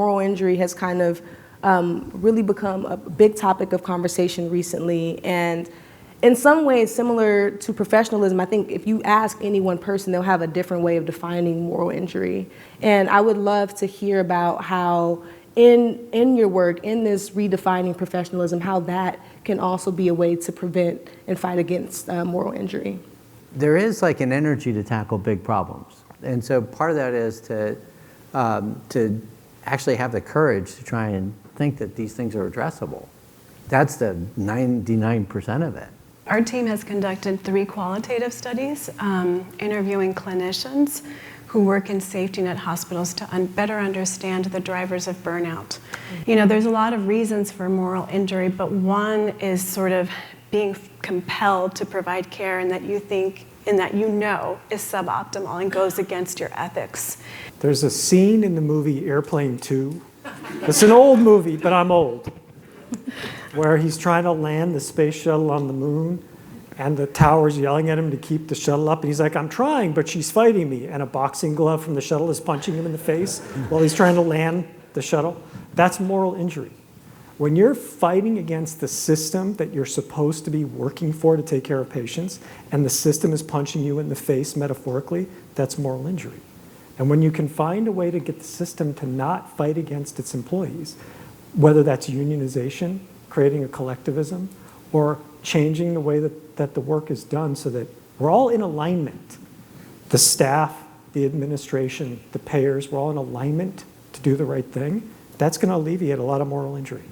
moral injury has kind of really become a big topic of conversation recently. And in some ways, similar to professionalism, I think if you ask any one person, they'll have a different way of defining moral injury. And I would love to hear about how in your work, in this redefining professionalism, how that can also be a way to prevent and fight against moral injury. There is like an energy to tackle big problems. And so part of that is to actually have the courage to try and think that these things are addressable. That's the 99% of it. Our team has conducted 3 qualitative studies interviewing clinicians who work in safety net hospitals to better understand the drivers of burnout. You know, there's a lot of reasons for moral injury, but one is sort of being compelled to provide care and that you think and that you know is suboptimal and goes against your ethics. There's a scene in the movie Airplane 2. It's an old movie, but I'm old, where he's trying to land the space shuttle on the moon, and the tower's yelling at him to keep the shuttle up, and he's like, I'm trying, but she's fighting me, and a boxing glove from the shuttle is punching him in the face while he's trying to land the shuttle. That's moral injury. When you're fighting against the system that you're supposed to be working for to take care of patients, and the system is punching you in the face metaphorically, that's moral injury. And when you can find a way to get the system to not fight against its employees, whether that's unionization, creating a collectivism, or changing the way that the work is done so that we're all in alignment. The staff, the administration, the payers, we're all in alignment to do the right thing. That's going to alleviate a lot of moral injury.